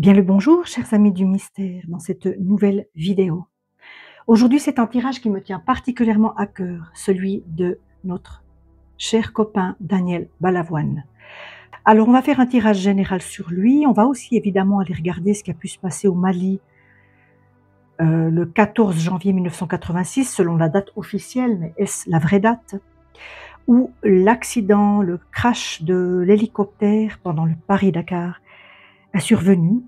Bien le bonjour, chers amis du mystère, dans cette nouvelle vidéo. Aujourd'hui, c'est un tirage qui me tient particulièrement à cœur, celui de notre cher copain Daniel Balavoine. Alors, on va faire un tirage général sur lui. On va aussi évidemment aller regarder ce qui a pu se passer au Mali le 14 janvier 1986, selon la date officielle, mais est-ce la vraie date? Où l'accident, le crash de l'hélicoptère pendant le Paris-Dakar est survenu.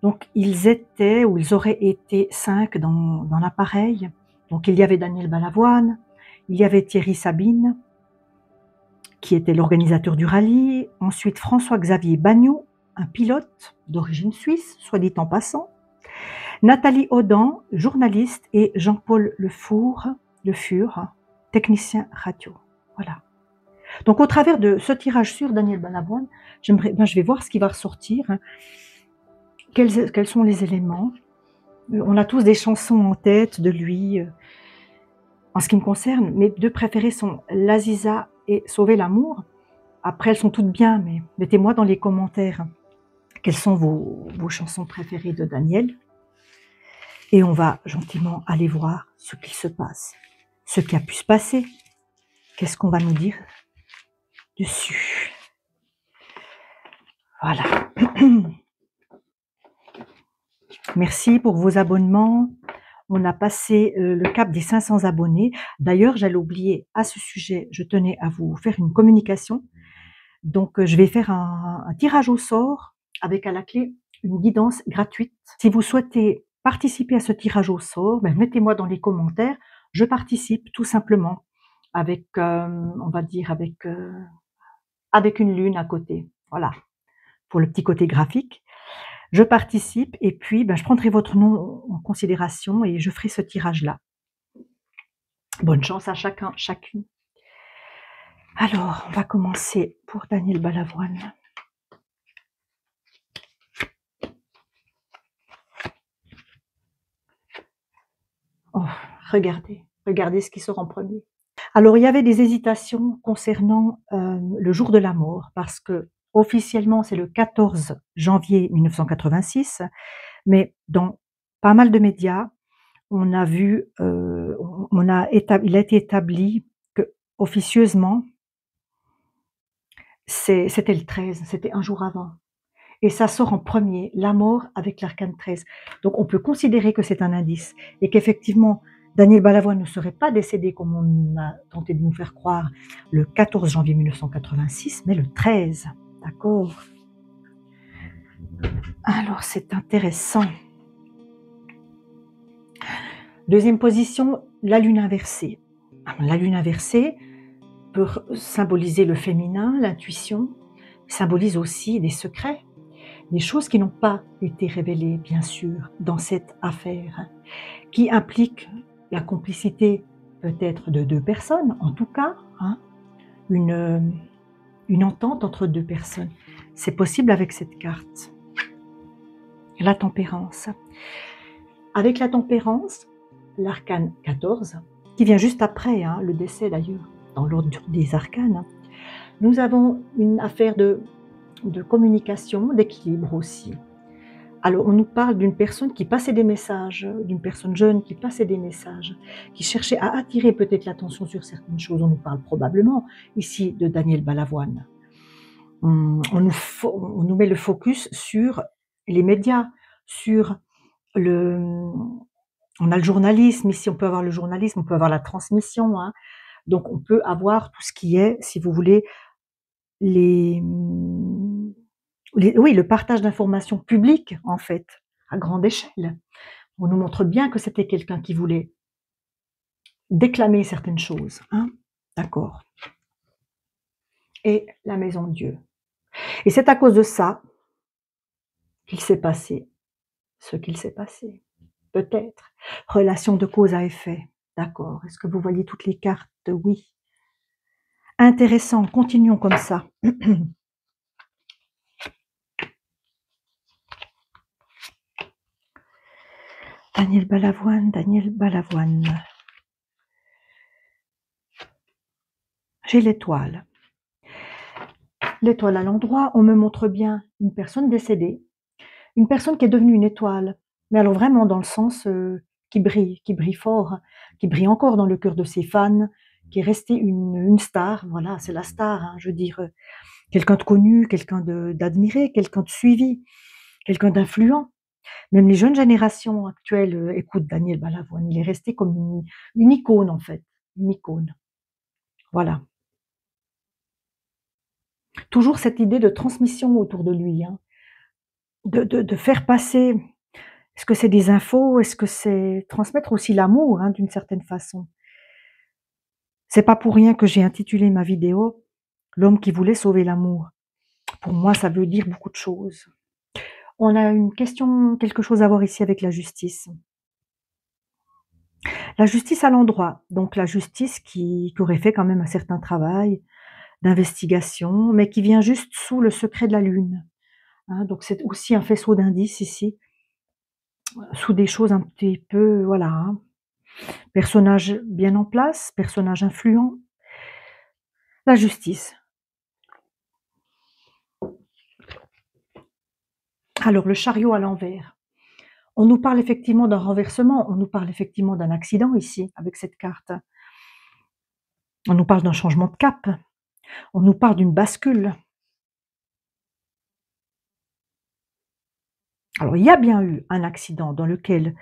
Donc ils étaient ou ils auraient été 5 dans l'appareil. Donc il y avait Daniel Balavoine, il y avait Thierry Sabine, qui était l'organisateur du rallye, ensuite François-Xavier Bagnoud, un pilote d'origine suisse, soit dit en passant, Nathalie Audan, journaliste, et Jean-Paul Le Fur, technicien radio. Voilà. Donc au travers de ce tirage sur Daniel Balavoine, je vais voir ce qui va ressortir. Quels sont les éléments? On a tous des chansons en tête de lui. En ce qui me concerne, mes deux préférées sont L'Aziza et Sauver l'amour. Après, elles sont toutes bien, mais mettez-moi dans les commentaires quelles sont vos chansons préférées de Daniel. Et on va gentiment aller voir ce qu'il se passe, ce qui a pu se passer. Qu'est-ce qu'on va nous dire dessus? Voilà. Merci pour vos abonnements. On a passé le cap des 500 abonnés. D'ailleurs, j'allais oublier à ce sujet, je tenais à vous faire une communication. Donc, je vais faire un tirage au sort avec à la clé une guidance gratuite. Si vous souhaitez participer à ce tirage au sort, mettez-moi dans les commentaires. Je participe tout simplement avec, on va dire, avec une lune à côté. Voilà, pour le petit côté graphique. Je participe et puis je prendrai votre nom en considération et je ferai ce tirage-là. Bonne chance à chacun, chacune. Alors, on va commencer pour Daniel Balavoine. Oh, regardez ce qui sort en premier. Alors, il y avait des hésitations concernant le jour de la mort, parce que officiellement, c'est le 14 janvier 1986, mais dans pas mal de médias, on a vu, il a été établi que officieusement, c'était le 13, c'était un jour avant. Et ça sort en premier, la mort avec l'arcane 13. Donc on peut considérer que c'est un indice et qu'effectivement, Daniel Balavoine ne serait pas décédé comme on a tenté de nous faire croire le 14 janvier 1986, mais le 13. D'accord? Alors c'est intéressant. Deuxième position, la lune inversée. La lune inversée peut symboliser le féminin, l'intuition, symbolise aussi des secrets. Des choses qui n'ont pas été révélées, bien sûr, dans cette affaire, qui implique la complicité peut-être de deux personnes, en tout cas, une entente entre deux personnes. C'est possible avec cette carte. La tempérance. Avec la tempérance, l'arcane 14, qui vient juste après, le décès d'ailleurs, dans l'ordre des arcanes, nous avons une affaire de communication, d'équilibre aussi. Alors, on nous parle d'une personne qui passait des messages, d'une personne jeune qui passait des messages, qui cherchait à attirer peut-être l'attention sur certaines choses. On nous parle probablement ici de Daniel Balavoine. On nous met le focus sur les médias, sur on a le journalisme, ici on peut avoir le journalisme, on peut avoir la transmission, donc on peut avoir tout ce qui est, si vous voulez, oui, le partage d'informations publiques, en fait, à grande échelle. On nous montre bien que c'était quelqu'un qui voulait déclamer certaines choses. D'accord. Et la maison de Dieu. Et c'est à cause de ça qu'il s'est passé ce qu'il s'est passé. Peut-être. Relation de cause à effet. D'accord. Est-ce que vous voyez toutes les cartes? Oui. Intéressant. Continuons comme ça. Daniel Balavoine, Daniel Balavoine. J'ai l'étoile. L'étoile à l'endroit, on me montre bien une personne décédée, Une personne qui est devenue une étoile, mais alors vraiment dans le sens, qui brille fort, qui brille encore dans le cœur de ses fans, qui est restée une star, voilà, c'est la star, hein, je veux dire, quelqu'un de connu, quelqu'un d'admiré, quelqu'un de suivi, quelqu'un d'influent. Même les jeunes générations actuelles, écoutent Daniel Balavoine. Il est resté comme une icône en fait, une icône. Voilà. Toujours cette idée de transmission autour de lui, hein, de faire passer. Est-ce que c'est des infos? Est-ce que c'est transmettre aussi l'amour, hein, d'une certaine façon? C'est pas pour rien que j'ai intitulé ma vidéo «L'homme qui voulait sauver l'amour». Pour moi, ça veut dire beaucoup de choses. On a une question, quelque chose à voir ici avec la justice. La justice à l'endroit, donc la justice qui aurait fait quand même un certain travail d'investigation, mais qui vient juste sous le secret de la lune, hein, donc c'est aussi un faisceau d'indices ici, sous des choses un petit peu, voilà, hein. Personnage bien en place, personnage influent. La justice. Alors le chariot à l'envers. On nous parle effectivement d'un renversement, on nous parle effectivement d'un accident ici, avec cette carte. On nous parle d'un changement de cap, on nous parle d'une bascule. Alors il y a bien eu un accident dans lequel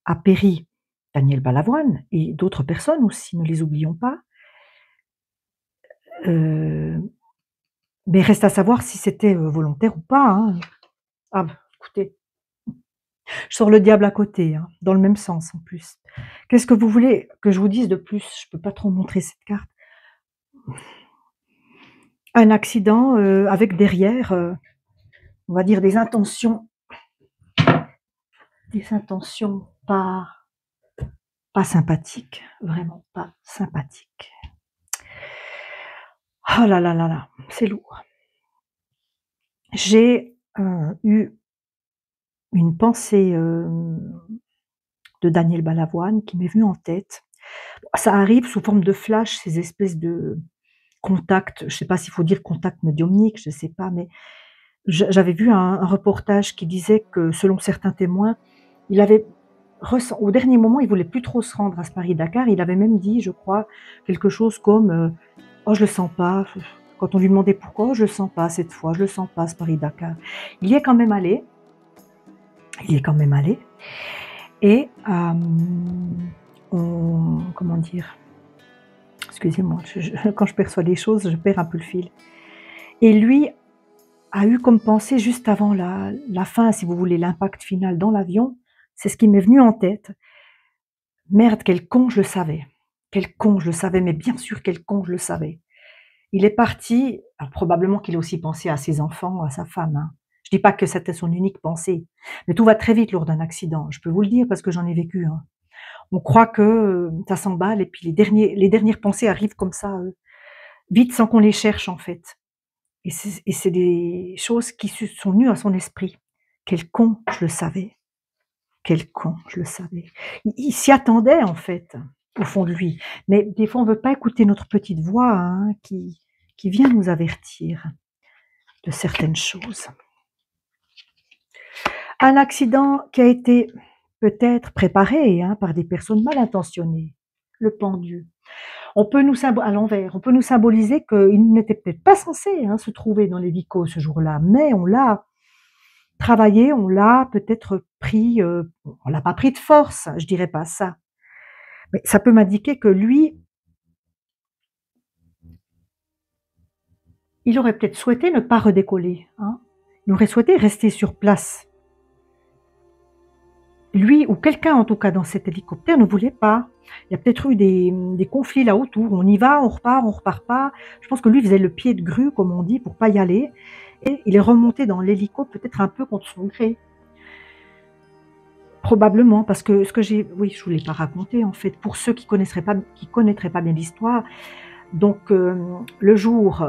a péri Daniel Balavoine et d'autres personnes aussi, ne les oublions pas. Mais reste à savoir si c'était, volontaire ou pas, hein. Ah bah, écoutez, je sors le diable à côté, hein, dans le même sens en plus. Qu'est-ce que vous voulez que je vous dise de plus? Je peux pas trop montrer cette carte. Un accident, avec derrière, on va dire des intentions pas sympathiques, vraiment pas sympathiques. Oh là là là là, c'est lourd. J'ai, eu une pensée, de Daniel Balavoine qui m'est venue en tête. Ça arrive sous forme de flash, ces espèces de contacts, je sais pas s'il faut dire contact médiumnique, je sais pas, mais j'avais vu un reportage qui disait que selon certains témoins, il avait au dernier moment, il voulait plus trop se rendre à ce Paris-Dakar. Il avait même dit, je crois, quelque chose comme, «Oh je le sens pas». Quand on lui demandait pourquoi: «Oh je le sens pas cette fois, je le sens pas ce Paris-Dakar». Il y est quand même allé, il y est quand même allé et comment dire? Excusez-moi, quand je perçois les choses, je perds un peu le fil et lui a eu comme pensée juste avant la fin, si vous voulez, l'impact final dans l'avion, c'est ce qui m'est venu en tête. Merde, quel con, je le savais. Quel con, je le savais, mais bien sûr, quel con, je le savais. Il est parti, alors probablement qu'il a aussi pensé à ses enfants, à sa femme, hein. Je dis pas que c'était son unique pensée, mais tout va très vite lors d'un accident. Je peux vous le dire parce que j'en ai vécu, hein. On croit que, ça s'emballe et puis les dernières pensées arrivent comme ça, vite sans qu'on les cherche en fait. Et c'est des choses qui se sont venues à son esprit. Quel con, je le savais. Quel con, je le savais. Il s'y attendait en fait, au fond de lui. Mais des fois, on veut pas écouter notre petite voix, hein, qui vient nous avertir de certaines choses. Un accident qui a été peut-être préparé, hein, par des personnes mal intentionnées. Le pendu. On peut nous à l'envers, on peut nous symboliser qu'il n'était peut-être pas censé, hein, se trouver dans l'hélico ce jour-là, mais on l'a travaillé, on l'a peut-être pris, on l'a pas pris de force, je dirais pas ça. Mais ça peut m'indiquer que lui, il aurait peut-être souhaité ne pas redécoller, hein. Il aurait souhaité rester sur place. Lui ou quelqu'un en tout cas dans cet hélicoptère ne voulait pas. Il y a peut-être eu des conflits là autour. On y va, on repart pas. Je pense que lui faisait le pied de grue, comme on dit, pour pas y aller. Et il est remonté dans l'hélico peut-être un peu contre son gré. Probablement, parce que ce que j'ai, oui, je vous l'ai pas raconté en fait. Pour ceux qui connaîtraient pas bien l'histoire, donc le jour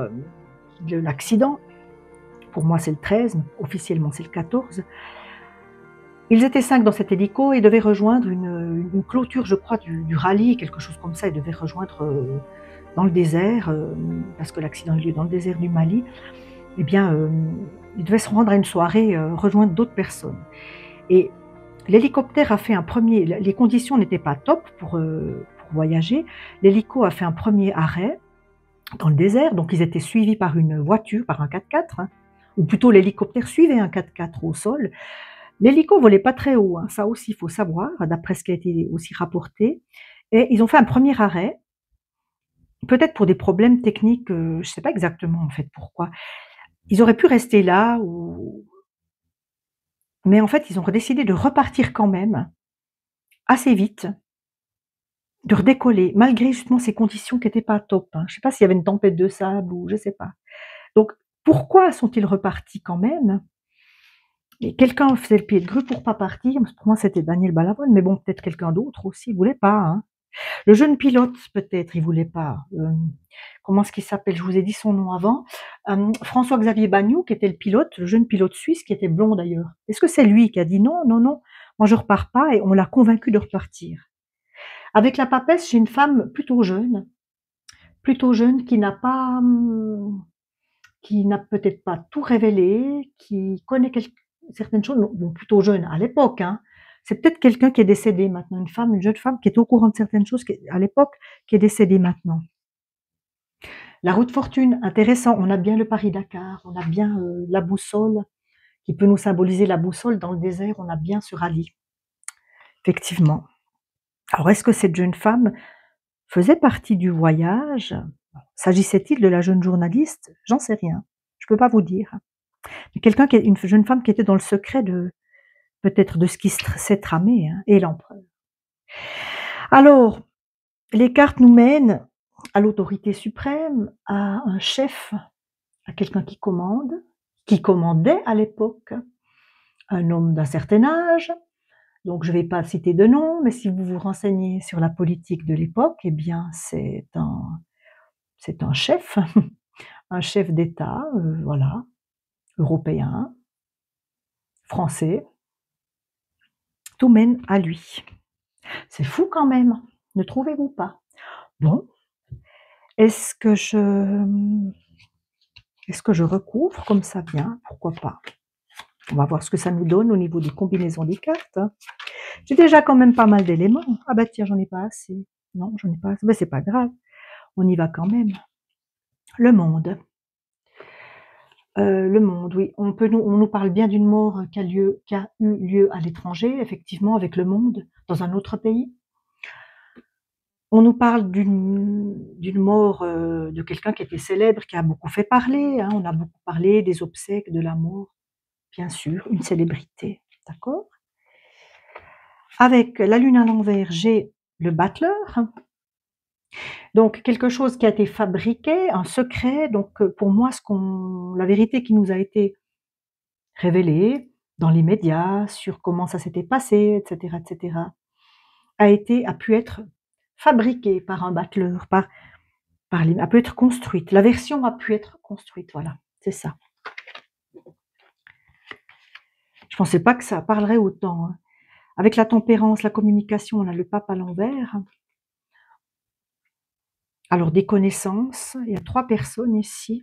de l'accident, pour moi c'est le 13, officiellement c'est le 14. Ils étaient 5 dans cet hélico et devaient rejoindre une clôture, je crois, du rallye, quelque chose comme ça. Ils devaient rejoindre dans le désert, parce que l'accident a eu lieu dans le désert du Mali. eh bien, il devait se rendre à une soirée, rejoindre d'autres personnes et l'hélicoptère a fait un premier. Les conditions n'étaient pas top pour voyager. L'hélico a fait un premier arrêt dans le désert, donc ils étaient suivis par une voiture, par un 4x4, hein, ou plutôt l'hélicoptère suivait un 4x4 au sol. L'hélico volait pas très haut, hein, ça aussi il faut savoir, d'après ce qui a été aussi rapporté et ils ont fait un premier arrêt, peut-être pour des problèmes techniques, je ne sais pas exactement en fait pourquoi. Ils auraient pu rester là ou mais en fait ils ont décidé de repartir quand même, assez vite, de redécoller malgré justement ces conditions qui étaient pas top, hein. Je sais pas s'il y avait une tempête de sable ou je sais pas. Donc pourquoi sont-ils repartis quand même? Et quelqu'un faisait le pied de grue pour pas partir, pour moi c'était Daniel Balavoine, mais bon peut-être quelqu'un d'autre aussi, il voulait pas, hein. Le jeune pilote peut-être, il voulait pas, comment est-ce qu'il s'appelle? Je vous ai dit son nom avant, François-Xavier Bagnoud qui était le pilote, le jeune pilote suisse qui était blond d'ailleurs. Est-ce que c'est lui qui a dit: «Non, non, non, moi je repars pas» et on l'a convaincu de repartir? Avec la papesse, j'ai une femme plutôt jeune qui n'a pas, qui n'a peut-être pas tout révélé, qui connaît certaines choses, bon plutôt jeune à l'époque, hein. C'est peut-être quelqu'un qui est décédé maintenant, une jeune femme qui est au courant de certaines choses qui à l'époque, qui est décédée maintenant. La route fortune, intéressant, on a bien le Paris-Dakar, on a bien, la boussole qui peut nous symboliser la boussole dans le désert, on a bien ce rallye, effectivement. Alors est-ce que cette jeune femme faisait partie du voyage? S'agissait-il de la jeune journaliste? J'en sais rien, je peux pas vous dire. Quelqu'un qui est une jeune femme qui était dans le secret de peut-être de ce qui s'est tramé, hein, et l'empereur. Alors, les cartes nous mènent à l'autorité suprême, à un chef, à quelqu'un qui commandait à l'époque, un homme d'un certain âge. Donc je ne vais pas citer de nom, mais si vous vous renseignez sur la politique de l'époque, eh bien c'est un chef, un chef d'État, voilà, européen, français, tout mène à lui. C'est fou quand même, ne trouvez-vous pas? Bon, est-ce que je recouvre comme ça vient? Pourquoi pas? On va voir ce que ça nous donne au niveau des combinaisons des cartes, hein. J'ai déjà quand même pas mal d'éléments. Ah bah tiens, j'en ai pas assez. Non, j'en ai pas assez. Bah, c'est pas grave, on y va quand même. Le monde. Le monde, oui. On nous parle bien d'une mort qui a eu lieu à l'étranger, effectivement, avec le monde, dans un autre pays. On nous parle d'une mort, de quelqu'un qui était célèbre, qui a beaucoup fait parler, hein. On a beaucoup parlé des obsèques, de la mort, bien sûr, une célébrité, d'accord? Avec la lune à l'envers, j'ai le battleur, donc quelque chose qui a été fabriqué, un secret, donc pour moi, la vérité qui nous a été révélée dans les médias sur comment ça s'était passé et cetera, a pu être fabriquée par un battleur, a pu être construite. La version a pu être construite, voilà, c'est ça. Je pensais pas que ça parlerait autant, hein. Avec la tempérance, la communication, on a le pape à l'envers. Alors des connaissances, il y a 3 personnes ici.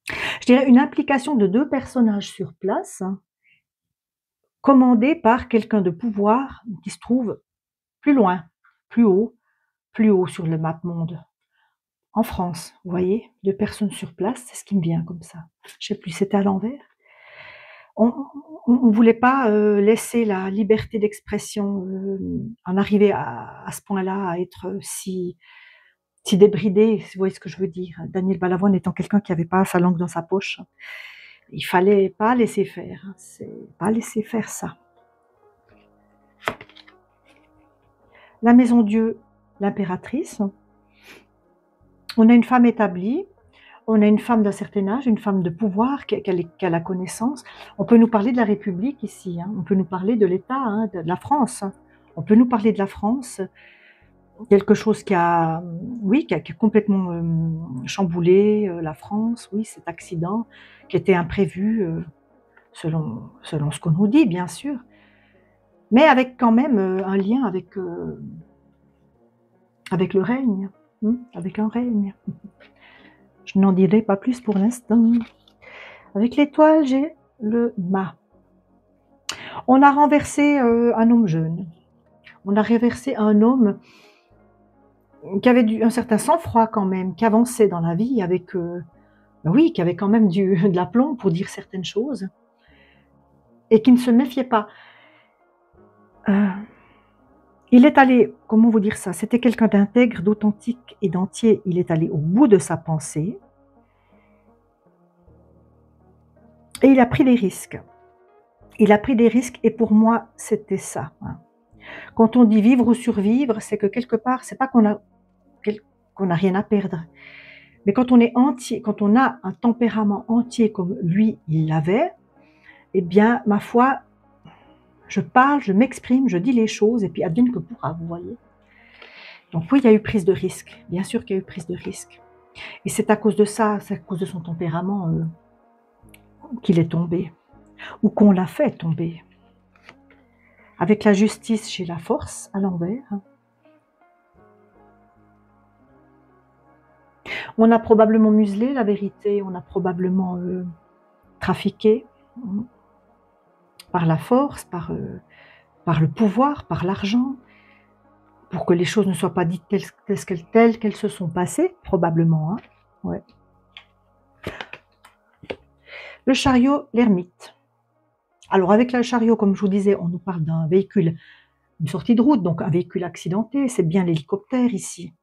Je dirais une implication de 2 personnages sur place, commandés par quelqu'un de pouvoir qui se trouve plus loin, plus haut, plus haut sur le map-monde. En France, vous voyez? 2 personnes sur place, c'est ce qui me vient comme ça. Je sais plus, c'était à l'envers? On voulait pas, laisser la liberté d'expression, en arriver à ce point-là, à être, si débridé, si vous voyez ce que je veux dire? Daniel Balavoine étant quelqu'un qui avait pas sa langue dans sa poche. Il fallait pas laisser faire, hein, c'est pas laisser faire ça. La maison Dieu, l'impératrice. On a une femme établie, on a une femme d'un certain âge, une femme de pouvoir qui a la connaissance. On peut nous parler de la République ici, hein, on peut nous parler de l'État, hein, de la France, hein. On peut nous parler de la France, quelque chose qui a, oui, qui a complètement, chamboulé, la France, oui, cet accident qui était imprévu, selon ce qu'on nous dit, bien sûr, mais avec quand même, un lien avec le règne, avec un règne. Je n'en dirai pas plus pour l'instant. Avec l'étoile, j'ai le mât. On a renversé un homme jeune. On a renversé un homme qui avait un certain sang-froid quand même, qui avançait dans la vie avec, oui, qui avait quand même de l'aplomb pour dire certaines choses et qui ne se méfiait pas. Il est allé, comment vous dire ça, c'était quelqu'un d'intègre, d'authentique et d'entier. Il est allé au bout de sa pensée et il a pris des risques. Il a pris des risques et pour moi, c'était ça. Hein. Quand on dit vivre ou survivre, c'est que quelque part, c'est pas qu'on a rien à perdre. Mais quand on est entier, quand on a un tempérament entier comme lui, il l'avait, eh bien, ma foi, je parle, je m'exprime, je dis les choses et puis advienne que pourra, vous voyez. Donc oui, il y a eu prise de risque. Bien sûr qu'il y a eu prise de risque. Et c'est à cause de ça, c'est à cause de son tempérament qu'il est tombé. Ou qu'on l'a fait tomber. Avec la justice, j'ai la force à l'envers. On a probablement muselé la vérité, on a probablement trafiqué par la force, par le pouvoir, par l'argent, pour que les choses ne soient pas dites telles qu'elles se sont passées, probablement. Hein. Ouais. Le chariot, l'ermite. Alors avec le chariot, comme je vous disais, on nous parle d'un véhicule, une sortie de route, donc un véhicule accidenté, c'est bien l'hélicoptère ici.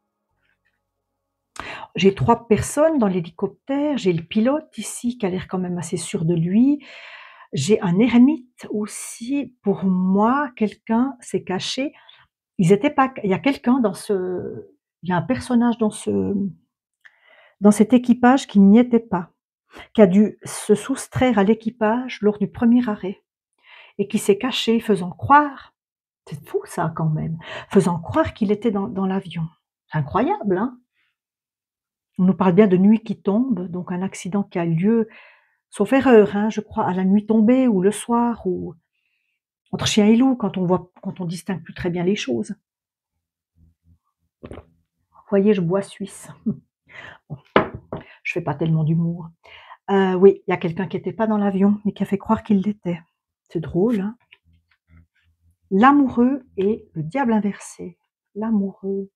J'ai 3 personnes dans l'hélicoptère, j'ai le pilote ici qui a l'air quand même assez sûr de lui, j'ai un ermite aussi, pour moi, quelqu'un s'est caché, il y a quelqu'un il y a un personnage dans cet équipage qui n'y était pas, qui a dû se soustraire à l'équipage lors du premier arrêt et qui s'est caché faisant croire, c'est fou ça quand même, faisant croire qu'il était dans l'avion. C'est incroyable, hein? On nous parle bien de nuit qui tombe, donc un accident qui a lieu, sauf erreur, hein, je crois, à la nuit tombée ou le soir, ou entre chien et loup, quand on distingue plus très bien les choses. Vous voyez, je bois suisse. Bon, je fais pas tellement d'humour. Oui, il y a quelqu'un qui n'était pas dans l'avion, mais qui a fait croire qu'il l'était. C'est drôle, hein? L'amoureux et le diable inversé. L'amoureux.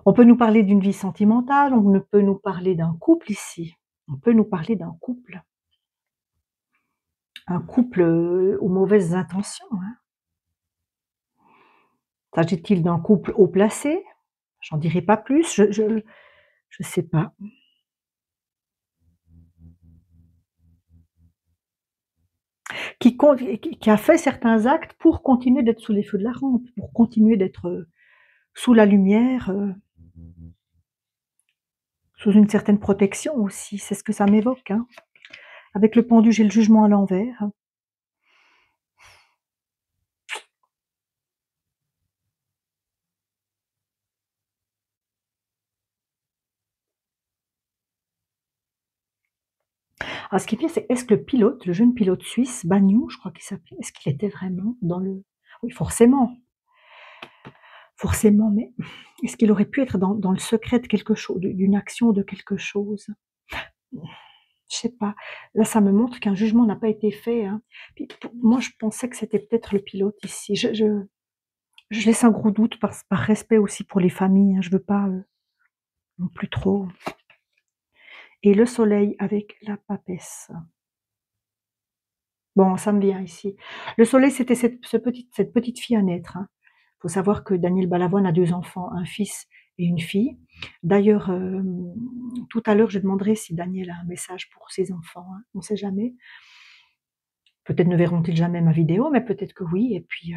On peut nous parler d'une vie sentimentale, on ne peut nous parler d'un couple ici. On peut nous parler d'un couple. Un couple aux mauvaises intentions. Hein. S'agit-il d'un couple haut placé? J'en dirai pas plus, je sais pas. Qui a fait certains actes pour continuer d'être sous les feux de la rampe, pour continuer d'être sous la lumière, sous une certaine protection aussi, c'est ce que ça m'évoque. Hein. Avec le pendu, j'ai le jugement à l'envers. Alors, ce qui est bien, c'est est-ce que le pilote, le jeune pilote suisse, Bagnou, je crois qu'il s'appelait, est-ce qu'il était vraiment dans le... Oui, forcément. Forcément, mais est-ce qu'il aurait pu être dans le secret de quelque chose, d'une action, de quelque chose? Je sais pas. Là, ça me montre qu'un jugement n'a pas été fait. Hein. Puis, moi, je pensais que c'était peut-être le pilote ici. Je laisse un gros doute par respect aussi pour les familles. Hein. Je veux pas non plus trop. Et le soleil avec la papesse. Bon, ça me vient ici. Le soleil, c'était cette petite fille à naître. Hein. Faut savoir que Daniel Balavoine a 2 enfants, un fils et une fille. D'ailleurs, tout à l'heure, je demanderai si Daniel a un message pour ses enfants. Hein. On ne sait jamais. Peut-être ne verront-ils jamais ma vidéo, mais peut-être que oui. Et puis,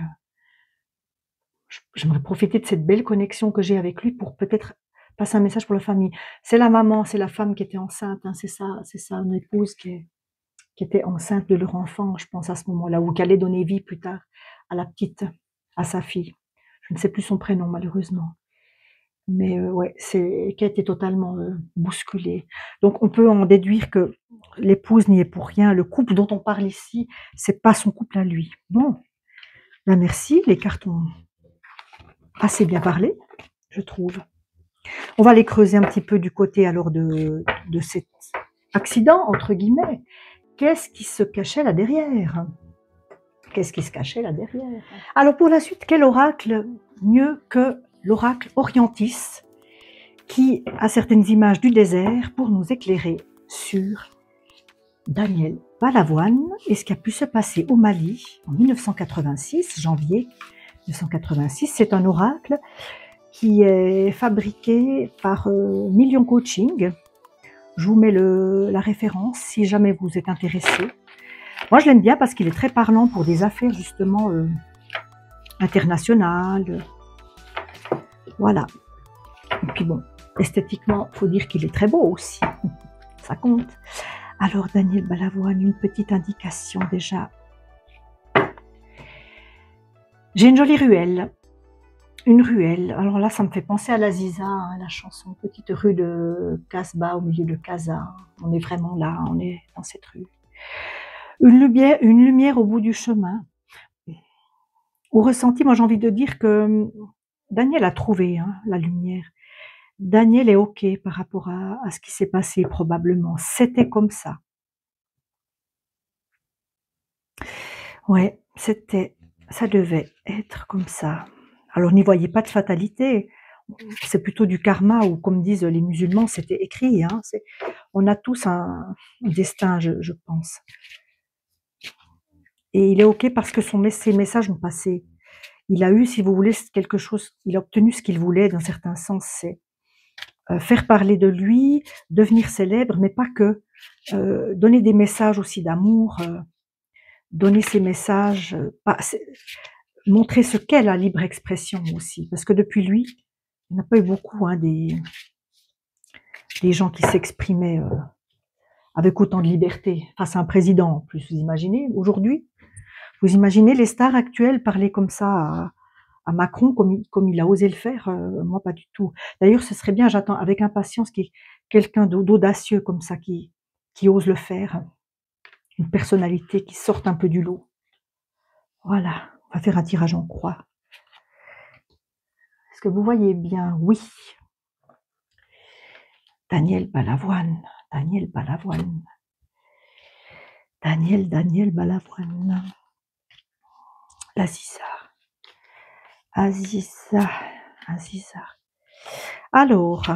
j'aimerais profiter de cette belle connexion que j'ai avec lui pour peut-être passer un message pour la famille. C'est la maman, c'est la femme qui était enceinte. Hein. C'est ça, une épouse qui était enceinte de leur enfant, je pense, à ce moment-là, ou qui allait donner vie plus tard à la petite, à sa fille. Je ne sais plus son prénom, malheureusement. Mais ouais, qui a été totalement bousculée. Donc on peut en déduire que l'épouse n'y est pour rien. Le couple dont on parle ici, c'est pas son couple à lui. Bon, ben merci, les cartes ont assez bien parlé, je trouve. On va aller creuser un petit peu du côté alors de cet accident, entre guillemets. Qu'est-ce qui se cachait là derrière? Qu'est-ce qui se cachait là derrière? Alors pour la suite, quel oracle mieux que l'oracle Orientis, qui a certaines images du désert pour nous éclairer sur Daniel Balavoine et ce qui a pu se passer au Mali en 1986, janvier 1986. C'est un oracle qui est fabriqué par Million Coaching. Je vous mets la référence si jamais vous êtes intéressé. Moi, je l'aime bien parce qu'il est très parlant pour des affaires justement internationales. Voilà. Et puis bon, esthétiquement, il faut dire qu'il est très beau aussi. Ça compte. Alors, Daniel Balavoine, une petite indication déjà. J'ai une jolie ruelle. Une ruelle. Alors là, ça me fait penser à l'Aziza, hein, la chanson. Petite rue de Casbah au milieu de Casa. On est vraiment là, on est dans cette rue. Une lumière au bout du chemin. Au ressenti, moi j'ai envie de dire que Daniel a trouvé la lumière. Daniel est OK par rapport à ce qui s'est passé probablement. C'était comme ça. Ouais, ça devait être comme ça. Alors n'y voyez pas de fatalité. C'est plutôt du karma ou comme disent les musulmans, c'était écrit. Hein, on a tous un destin, je pense. Et il est OK parce que ses messages ont passé. Il a eu, si vous voulez, quelque chose, il a obtenu ce qu'il voulait d'un certain sens, c'est faire parler de lui, devenir célèbre, mais pas que. Donner des messages aussi d'amour, donner ces messages, montrer ce qu'est la libre expression aussi. Parce que depuis lui, il n'y en a pas eu beaucoup des gens qui s'exprimaient avec autant de liberté face à un président en plus. Vous imaginez aujourd'hui? Vous imaginez les stars actuelles parler comme ça à Macron comme il a osé le faire? Moi, pas du tout. D'ailleurs, ce serait bien, j'attends avec impatience quelqu'un d'audacieux comme ça qui ose le faire. Une personnalité qui sorte un peu du lot. Voilà, on va faire un tirage en croix. Est-ce que vous voyez bien? Oui. Daniel Balavoine. Daniel Balavoine. Daniel Balavoine. L'Aziza. Aziza. Alors,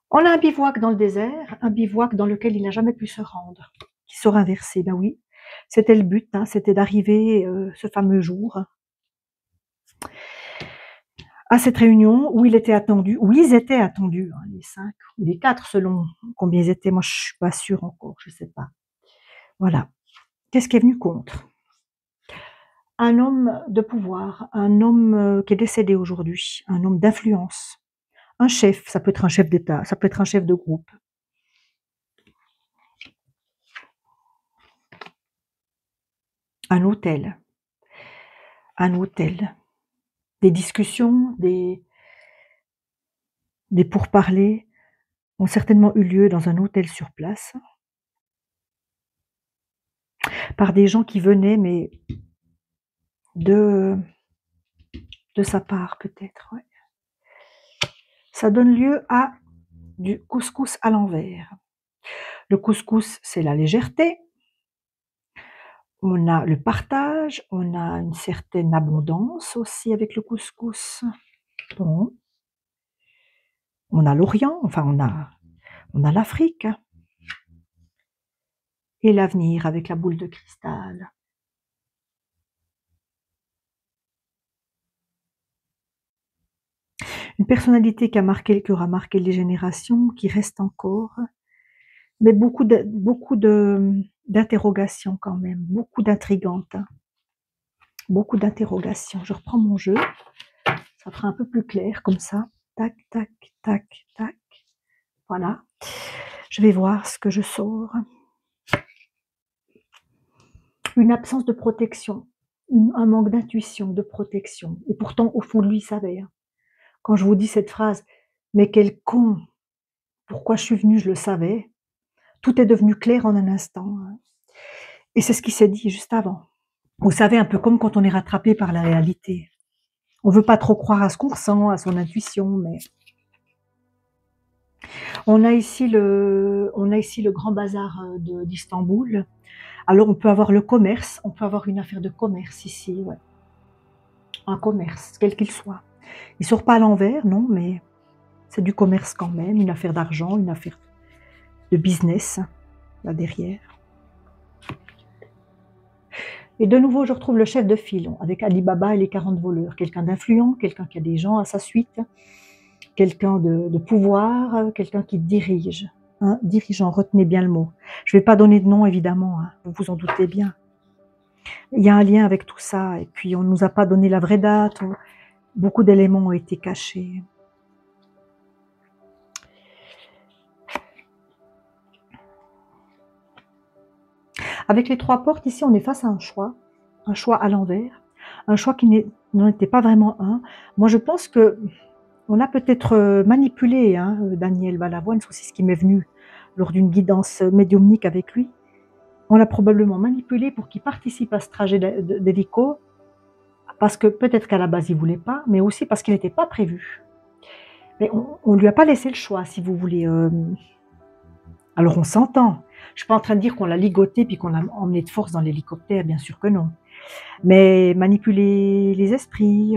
on a un bivouac dans le désert, un bivouac dans lequel il n'a jamais pu se rendre, qui sera inversé. Ben oui, c'était le but, c'était d'arriver ce fameux jour à cette réunion où il était attendu, où ils étaient attendus, les 5 ou les 4 selon combien ils étaient. Moi, je suis pas sûre encore, je sais pas. Voilà. Qu'est-ce qui est venu contre? Un homme de pouvoir, un homme qui est décédé aujourd'hui, un homme d'influence, un chef, ça peut être un chef d'État, ça peut être un chef de groupe. Un hôtel, des discussions, des pourparlers ont certainement eu lieu dans un hôtel sur place, par des gens qui venaient, mais de sa part peut-être, ouais. Ça donne lieu à du couscous à l'envers. Le couscous, c'est la légèreté, on a le partage, on a une certaine abondance aussi avec le couscous. Bon. On a l'Orient, enfin on a l'Afrique. Et l'avenir avec la boule de cristal. Une personnalité qui aura marqué les générations, qui reste encore, mais beaucoup d'interrogations quand même, beaucoup d'intrigantes. Beaucoup d'interrogations. Je reprends mon jeu, ça fera un peu plus clair comme ça. Tac, tac, tac, tac. Voilà. Je vais voir ce que je sors. Une absence de protection, un manque d'intuition, de protection. Et pourtant, au fond de lui, il savait. Quand je vous dis cette phrase, mais quel con, pourquoi je suis venue, je le savais. Tout est devenu clair en un instant. Et c'est ce qui s'est dit juste avant. Vous savez, un peu comme quand on est rattrapé par la réalité. On veut pas trop croire à ce qu'on ressent, à son intuition, mais on a ici le grand bazar d'Istanbul. Alors on peut avoir le commerce, on peut avoir une affaire de commerce ici, ouais. Un commerce, quel qu'il soit. Il sort pas à l'envers, non, mais c'est du commerce quand même, une affaire d'argent, une affaire de business, là derrière. Et de nouveau, je retrouve le chef de file, avec Ali Baba et les 40 voleurs. Quelqu'un d'influent, quelqu'un qui a des gens à sa suite, quelqu'un de pouvoir, quelqu'un qui dirige. Hein, dirigeant, retenez bien le mot. Je ne vais pas donner de nom, évidemment, hein, vous vous en doutez bien. Il y a un lien avec tout ça, et puis on ne nous a pas donné la vraie date, beaucoup d'éléments ont été cachés. Avec les 3 portes, ici, on est face à un choix à l'envers, un choix qui n'en était pas vraiment un. Moi, je pense que on a peut-être manipulé hein, Daniel Balavoine, c'est aussi ce qui m'est venu lors d'une guidance médiumnique avec lui. On l'a probablement manipulé pour qu'il participe à ce trajet d'hélico, parce que peut-être qu'à la base il voulait pas, mais aussi parce qu'il n'était pas prévu. Mais on lui a pas laissé le choix, si vous voulez. Alors on s'entend. Je suis pas en train de dire qu'on l'a ligoté puis qu'on l'a emmené de force dans l'hélicoptère, bien sûr que non. Mais manipuler les esprits,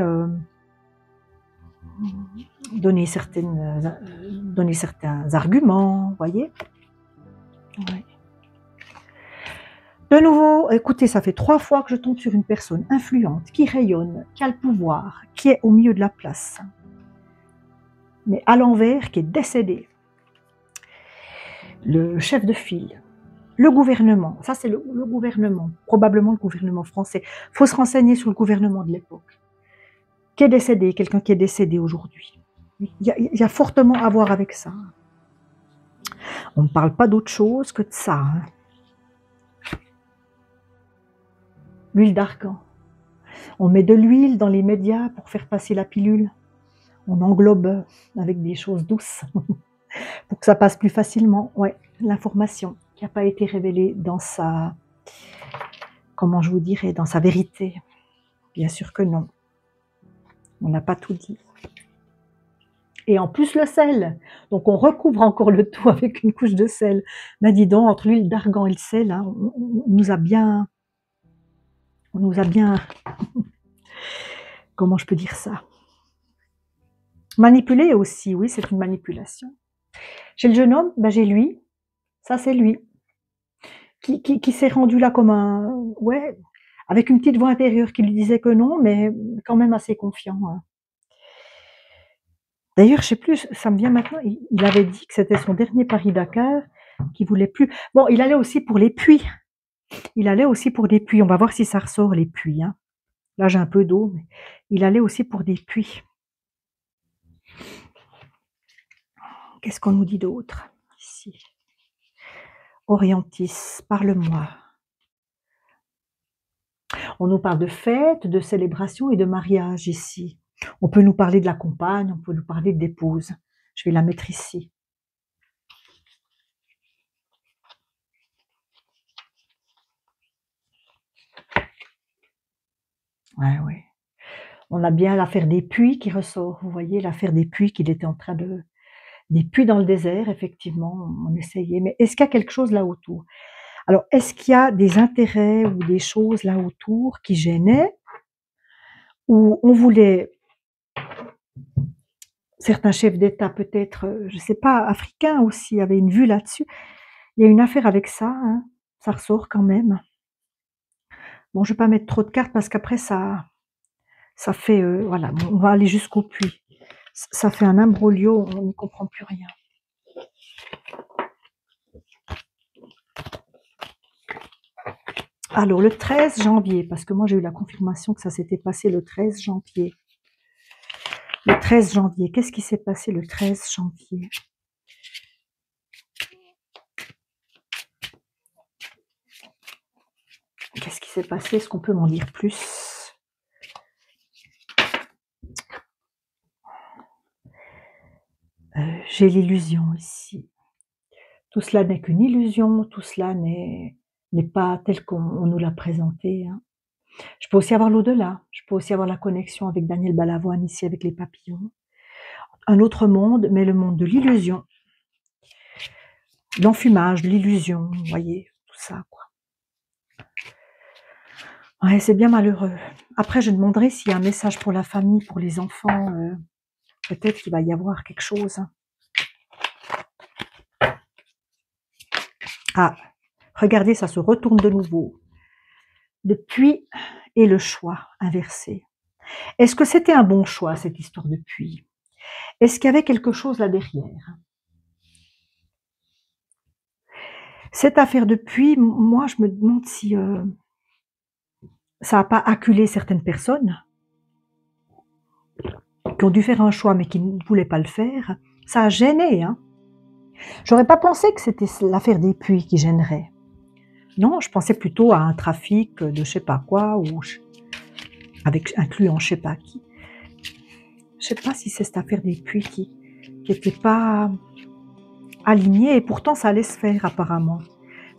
donner certains arguments, vous voyez. Ouais. De nouveau, écoutez, ça fait 3 fois que je tombe sur une personne influente, qui rayonne, qui a le pouvoir, qui est au milieu de la place, mais à l'envers, qui est décédé. Le chef de file, le gouvernement, ça c'est le gouvernement, probablement le gouvernement français. Il faut se renseigner sur le gouvernement de l'époque. Qui est décédé, quelqu'un qui est décédé aujourd'hui. Il y a fortement à voir avec ça. On ne parle pas d'autre chose que de ça. Hein. L'huile d'argan. On met de l'huile dans les médias pour faire passer la pilule. On englobe avec des choses douces pour que ça passe plus facilement. Ouais, l'information qui n'a pas été révélée dans sa, comment je vous dirais, dans sa vérité. Bien sûr que non. On n'a pas tout dit. Et en plus le sel. Donc on recouvre encore le tout avec une couche de sel. Ben dis donc, entre l'huile d'argan et le sel, hein, on nous a bien, comment je peux dire ça, manipulé aussi, oui, c'est une manipulation. Chez le jeune homme, ben j'ai lui, ça c'est lui, qui s'est rendu là comme un, ouais, avec une petite voix intérieure qui lui disait que non, mais quand même assez confiant. Hein. D'ailleurs, je sais plus, ça me vient maintenant, il avait dit que c'était son dernier Paris-Dakar, qu'il voulait plus. Bon, il allait aussi pour les puits. Il allait aussi pour des puits. On va voir si ça ressort, les puits. Hein. Là, j'ai un peu d'eau, mais il allait aussi pour des puits. Qu'est-ce qu'on nous dit d'autre ici? Orientis, parle-moi. On nous parle de fêtes, de célébrations et de mariage ici. On peut nous parler de la compagne, on peut nous parler de l'épouse. Je vais la mettre ici. Ouais, ouais. On a bien l'affaire des puits qui ressort. Vous voyez, l'affaire des puits qu'il était en train de... Des puits dans le désert, effectivement, on essayait. Mais est-ce qu'il y a quelque chose là autour? Alors, est-ce qu'il y a des intérêts ou des choses là autour qui gênaient? Ou on voulait, certains chefs d'État peut-être, je ne sais pas, africains aussi, avaient une vue là-dessus. Il y a une affaire avec ça, hein, ça ressort quand même. Bon, je ne vais pas mettre trop de cartes parce qu'après ça fait, voilà, on va aller jusqu'au puits. Ça fait un imbroglio, on n'y comprend plus rien. Alors, le 13 janvier, parce que moi j'ai eu la confirmation que ça s'était passé le 13 janvier. Le 13 janvier, qu'est-ce qui s'est passé le 13 janvier? Qu'est-ce qui s'est passé? Est-ce qu'on peut m'en dire plus? J'ai l'illusion ici. Tout cela n'est qu'une illusion, tout cela n'est pas tel qu'on nous l'a présenté. Hein. Je peux aussi avoir l'au-delà, je peux aussi avoir la connexion avec Daniel Balavoine ici avec les papillons. Un autre monde, mais le monde de l'illusion. L'enfumage, l'illusion, vous voyez, tout ça, quoi. Ouais, c'est bien malheureux. Après, je demanderai s'il y a un message pour la famille, pour les enfants. Peut-être qu'il va y avoir quelque chose. Ah, regardez, ça se retourne de nouveau. Le puits et le choix inversé. Est-ce que c'était un bon choix, cette histoire de puits? Est-ce qu'il y avait quelque chose là derrière? Cette affaire de puits, moi, je me demande si ça n'a pas acculé certaines personnes qui ont dû faire un choix mais qui ne voulaient pas le faire. Ça a gêné, hein. J'aurais pas pensé que c'était l'affaire des puits qui gênerait. Non, je pensais plutôt à un trafic de je sais pas quoi, ou avec incluant je sais pas qui. Je sais pas si c'est cette affaire des puits qui n'était pas alignée, et pourtant ça allait se faire apparemment.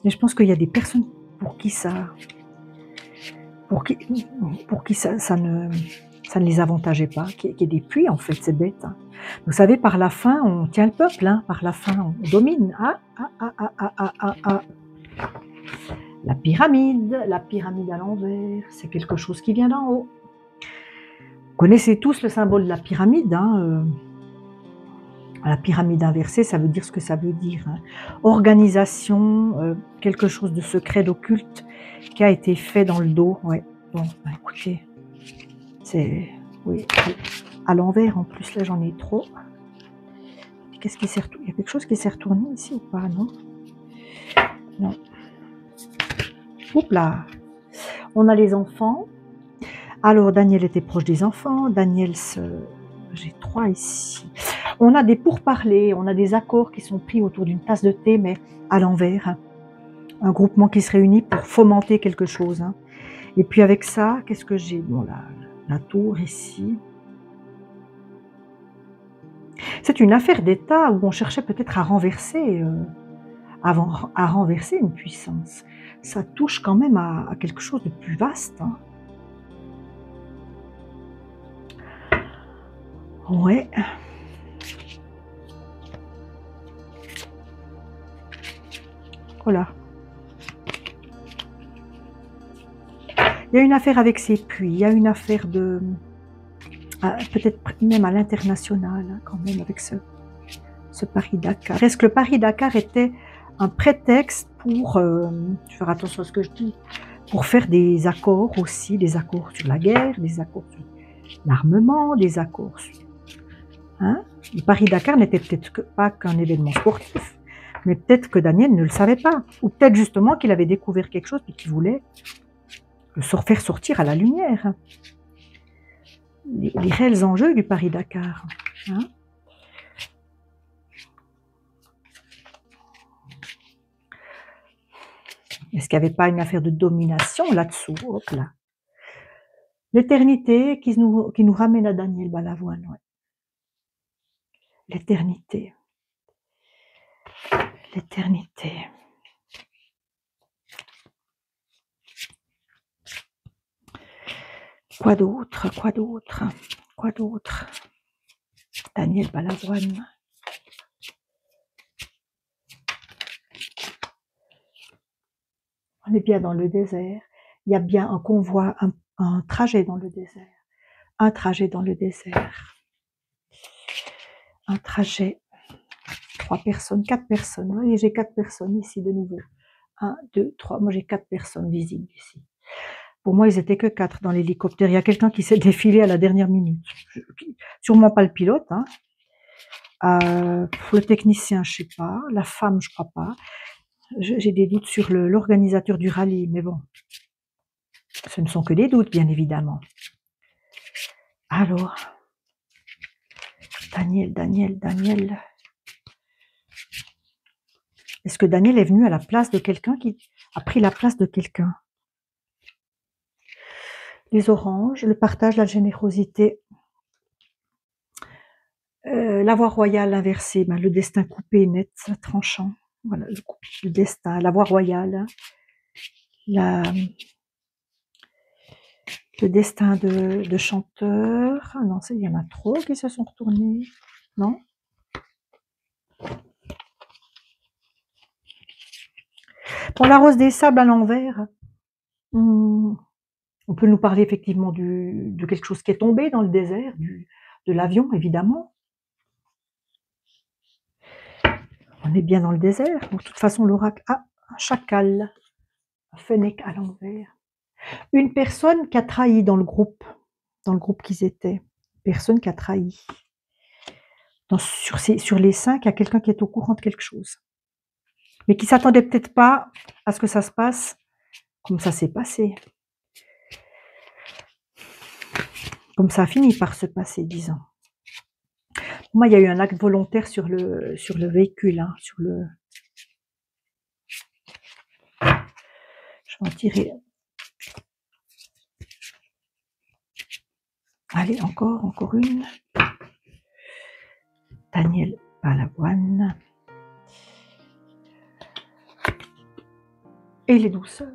Mais je pense qu'il y a des personnes pour qui ça ne les avantageait pas, qu'il y ait des puits en fait, c'est bête. Hein. Vous savez, par la faim, on tient le peuple, hein, par la faim, on domine. La pyramide à l'envers, c'est quelque chose qui vient d'en haut. Vous connaissez tous le symbole de la pyramide, hein, la pyramide inversée, ça veut dire ce que ça veut dire. Hein. Organisation, quelque chose de secret, d'occulte, qui a été fait dans le dos. Ouais. Bon, bah, écoutez, c'est... Oui, à l'envers en plus, là j'en ai trop. Qu'est-ce qui s'est retourné? Il y a quelque chose qui s'est retourné ici ou pas? Non. Non. Oups là. On a les enfants. Alors Daniel était proche des enfants. Daniel, j'ai 3 ici. On a des pourparlers, on a des accords qui sont pris autour d'une tasse de thé, mais à l'envers. Un groupement qui se réunit pour fomenter quelque chose. Hein. Et puis avec ça, qu'est-ce que j'ai? Bon, la tour ici. C'est une affaire d'État où on cherchait peut-être à renverser, à renverser une puissance. Ça touche quand même à quelque chose de plus vaste. Hein. Ouais. Voilà. Il y a une affaire avec ces puits, il y a une affaire de... peut-être même à l'international, hein, quand même, avec ce Paris-Dakar. Est-ce que le Paris-Dakar était un prétexte pour, je vais faire attention à ce que je dis, pour faire des accords aussi, des accords sur la guerre, des accords sur l'armement, des accords sur... Hein? Le Paris-Dakar n'était peut-être pas qu'un événement sportif, mais peut-être que Daniel ne le savait pas, ou peut-être justement qu'il avait découvert quelque chose et qu'il voulait le faire sortir à la lumière. Les réels enjeux du Paris-Dakar. Hein? Est-ce qu'il n'y avait pas une affaire de domination là-dessous? Hop là. L'éternité qui nous ramène à Daniel Balavoine. Ouais. L'éternité. L'éternité. Quoi d'autre? Quoi d'autre? Quoi d'autre? Daniel Balavoine. On est bien dans le désert. Il y a bien un convoi, un trajet dans le désert. Un trajet dans le désert. Un trajet. 3 personnes, 4 personnes. Oui, j'ai 4 personnes ici de nouveau. 1, 2, 3. Moi, j'ai 4 personnes visibles ici. Pour moi, ils n'étaient que 4 dans l'hélicoptère. Il y a quelqu'un qui s'est défilé à la dernière minute. Sûrement pas le pilote. Hein. Le technicien, je ne sais pas. La femme, je ne crois pas. J'ai des doutes sur l'organisateur du rallye, mais bon. Ce ne sont que des doutes, bien évidemment. Alors, Daniel. Est-ce que Daniel est venu à la place de quelqu'un qui a pris la place de quelqu'un? Les oranges, le partage, la générosité. La voie royale inversée, ben, le destin coupé, net, tranchant. Voilà, le destin, la voie royale. Le destin de chanteurs. Ah non, il y en a trop qui se sont retournés. Non? Pour la rose des sables à l'envers, on peut nous parler effectivement de quelque chose qui est tombé dans le désert, de l'avion évidemment. On est bien dans le désert. Donc, de toute façon, l'oracle a un chacal, un fennec à l'envers. Une personne qui a trahi dans le groupe qu'ils étaient. Personne qui a trahi. Sur les 5, il y a quelqu'un qui est au courant de quelque chose. Mais qui ne s'attendait peut-être pas à ce que ça se passe comme ça s'est passé. Comme ça a fini par se passer, disons. Pour moi, il y a eu un acte volontaire sur le véhicule, hein, je vais en tirer. Allez, encore une. Daniel Balavoine. Et les douceurs.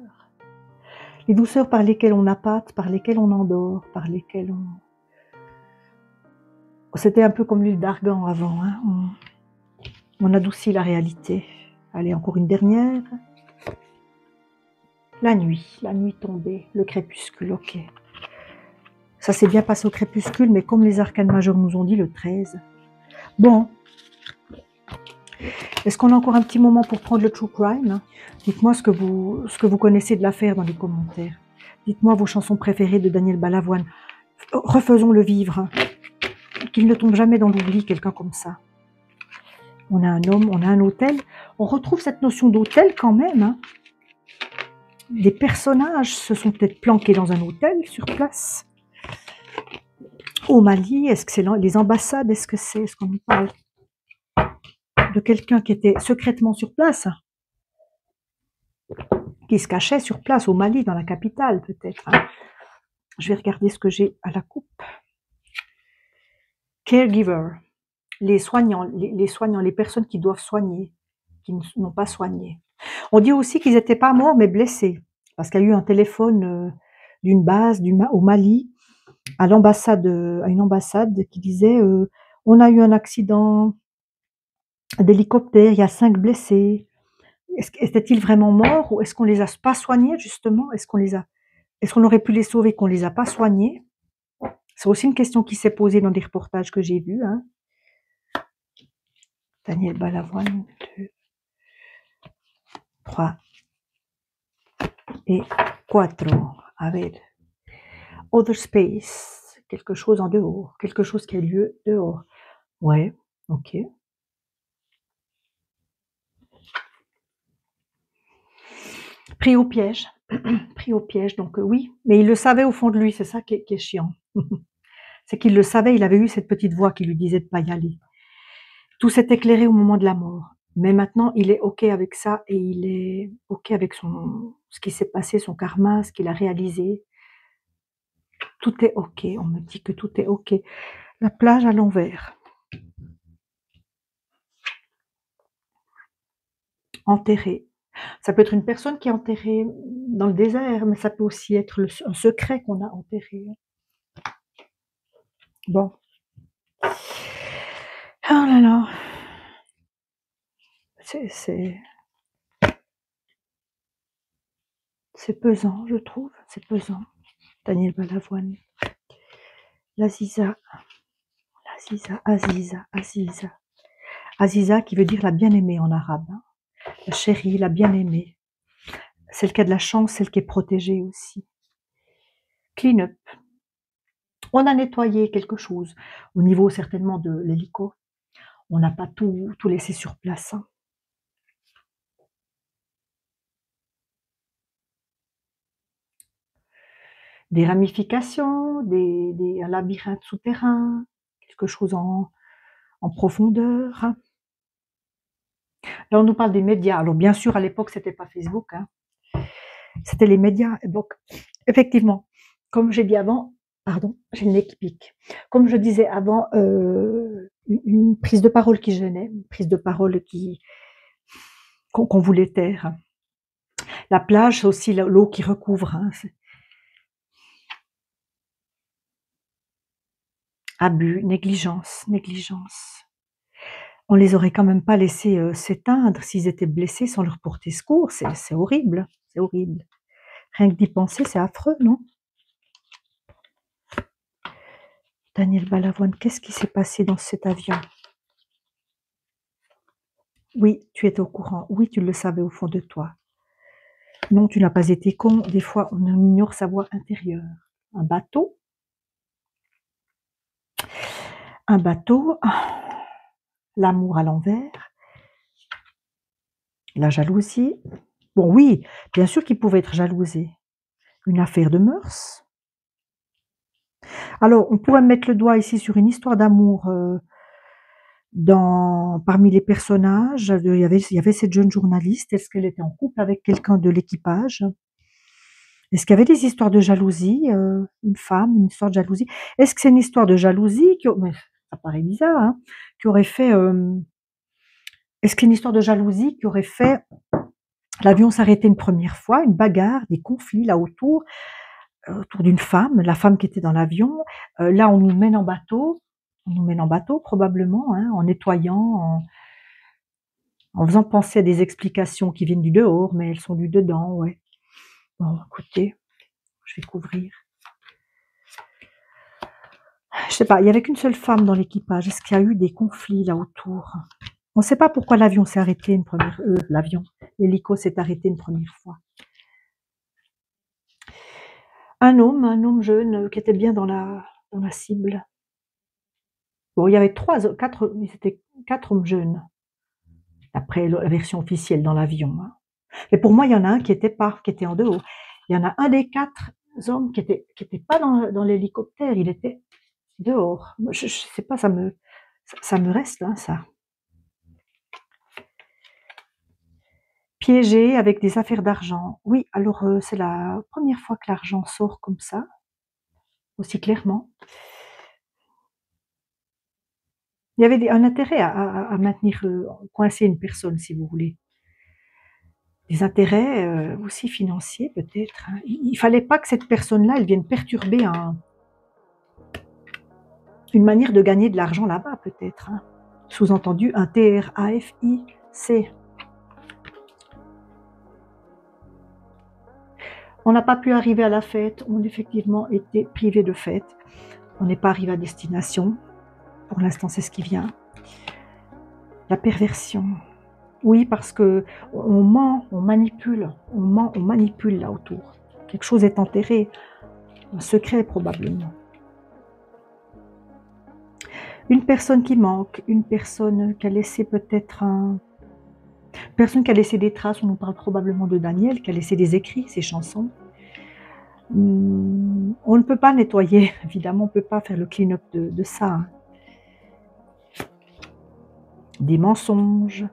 Les douceurs par lesquelles on appâte, par lesquelles on endort, par lesquelles on... C'était un peu comme l'huile d'argan avant, hein. On adoucit la réalité. Allez, encore une dernière. La nuit tombée, le crépuscule, ok. Ça s'est bien passé au crépuscule, mais comme les arcanes majeurs nous ont dit, le 13. Bon. Est-ce qu'on a encore un petit moment pour prendre le true crime? Dites-moi ce que vous connaissez de l'affaire dans les commentaires. Dites-moi vos chansons préférées de Daniel Balavoine. Refaisons-le vivre. Qu'il ne tombe jamais dans l'oubli, quelqu'un comme ça. On a un homme, on a un hôtel. On retrouve cette notion d'hôtel quand même, hein. Des personnages se sont peut-être planqués dans un hôtel sur place. Au Mali, est-ce que c'est les ambassades? Est-ce qu'on nous parle de quelqu'un qui était secrètement sur place? Qui se cachait sur place au Mali, dans la capitale peut-être, hein. Je vais regarder ce que j'ai à la coupe. Caregiver, les soignants, les personnes qui doivent soigner, qui n'ont pas soigné. On dit aussi qu'ils n'étaient pas morts mais blessés, parce qu'il y a eu un téléphone d'une base au Mali, à une ambassade qui disait on a eu un accident d'hélicoptère, il y a 5 blessés. Étaient-ils vraiment morts ou est-ce qu'on les a pas soignés justement? Est-ce qu'on aurait pu les sauver qu'on les a pas soignés? C'est aussi une question qui s'est posée dans des reportages que j'ai vus, hein. Daniel Balavoine, 2, 3 et 4. A ver. Other space, quelque chose en dehors, quelque chose qui a lieu dehors. Ouais, ok. Pris au piège, pris au piège, donc oui, mais il le savait au fond de lui, c'est ça qui est chiant. C'est qu'il le savait, il avait eu cette petite voix qui lui disait de ne pas y aller. Tout s'est éclairé au moment de la mort, mais maintenant il est ok avec ça et il est ok avec ce qui s'est passé, son karma, ce qu'il a réalisé. Tout est ok, on me dit que tout est ok. La plage à l'envers. Enterré. Ça peut être une personne qui est enterrée dans le désert, mais ça peut aussi être un secret qu'on a enterré. Bon. Oh là là. C'est pesant, je trouve. C'est pesant. Daniel Balavoine. L'Aziza. Aziza. Aziza qui veut dire la bien-aimée en arabe. Hein. La chérie, la bien-aimée. Celle qui a de la chance, celle qui est protégée aussi. Clean up. On a nettoyé quelque chose. Au niveau certainement de l'hélico. On n'a pas tout laissé sur place. Hein. Des ramifications, un labyrinthe souterrain, quelque chose en profondeur. Hein. Là, on nous parle des médias. Alors, bien sûr, à l'époque, c'était pas Facebook. Hein. C'était les médias. Donc, effectivement, comme j'ai dit avant, pardon, j'ai le nez qui pique. Comme je disais avant, une prise de parole qui gênait, une prise de parole qu'on voulait taire. La plage, c'est aussi l'eau qui recouvre. Hein. abus, négligence, négligence. On les aurait quand même pas laissés s'éteindre s'ils étaient blessés sans leur porter secours. C'est horrible, c'est horrible. Rien que d'y penser, c'est affreux, non? Daniel Balavoine, qu'est-ce qui s'est passé dans cet avion? Oui, tu étais au courant. Oui, tu le savais au fond de toi. Non, tu n'as pas été con. Des fois, on ignore sa voix intérieure. Un bateau, l'amour à l'envers, la jalousie. Bon, oui, bien sûr qu'il pouvait être jalousé. Une affaire de mœurs. Alors, on pourrait mettre le doigt ici sur une histoire d'amour parmi les personnages. Il y avait cette jeune journaliste. Est-ce qu'elle était en couple avec quelqu'un de l'équipage? Est-ce qu'il y avait des histoires de jalousie? Une femme, une histoire de jalousie? Est-ce que c'est une histoire de jalousie mais ça paraît bizarre, hein, qui aurait fait... est-ce qu'il y a une histoire de jalousie qui aurait fait l'avion s'arrêter une première fois, une bagarre, des conflits là autour d'une femme, la femme qui était dans l'avion. Là, on nous mène en bateau probablement, hein, en nettoyant, en faisant penser à des explications qui viennent du dehors, mais elles sont du dedans, ouais. Bon, écoutez, je vais couvrir. Je sais pas, il y avait qu'une seule femme dans l'équipage. Est-ce qu'il y a eu des conflits là autour? On ne sait pas pourquoi l'avion s'est arrêté une première... l'hélico s'est arrêté une première fois. Un homme jeune qui était bien dans la cible. Bon, il y avait c'était 4 hommes jeunes, d'après la version officielle dans l'avion. Hein. Et pour moi, il y en a un qui était en dehors. Il y en a un des 4 hommes qui était pas dans l'hélicoptère, il était dehors. Je sais pas, ça me reste, hein, ça. Piégé avec des affaires d'argent. Oui, alors c'est la première fois que l'argent sort comme ça, aussi clairement. Il y avait un intérêt à maintenir coincé une personne, si vous voulez. Des intérêts aussi financiers peut-être. Hein. Il fallait pas que cette personne-là, elle vienne perturber une manière de gagner de l'argent là-bas peut-être. Hein. Sous-entendu, un TRAFIC. On n'a pas pu arriver à la fête, on a effectivement été privé de fête. On n'est pas arrivé à destination. Pour l'instant, c'est ce qui vient. La perversion. Oui, parce que on ment, on manipule là autour. Quelque chose est enterré, un secret probablement. Une personne qui manque, une personne qui a laissé peut-être une personne qui a laissé des traces, on nous parle probablement de Daniel, qui a laissé des écrits, ses chansons. On ne peut pas nettoyer, évidemment, on ne peut pas faire le clean-up de ça. Hein. Des mensonges,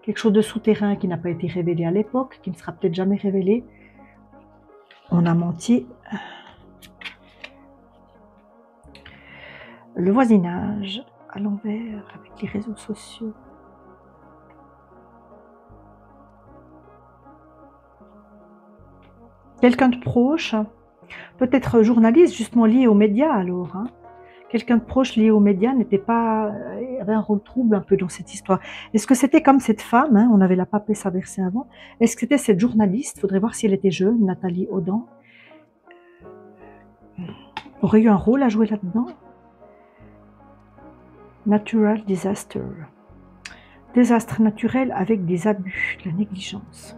quelque chose de souterrain qui n'a pas été révélé à l'époque, qui ne sera peut-être jamais révélé. On a menti. Le voisinage à l'envers avec les réseaux sociaux. Quelqu'un de proche, peut-être journaliste, justement lié aux médias alors. Hein. Quelqu'un de proche lié aux médias avait un rôle trouble un peu dans cette histoire. Est-ce que c'était comme cette femme, hein, on avait la papesse versée avant, est-ce que c'était cette journaliste, il faudrait voir si elle était jeune, Nathalie Audan, aurait eu un rôle à jouer là-dedans? Natural disaster. Désastre naturel avec des abus, de la négligence.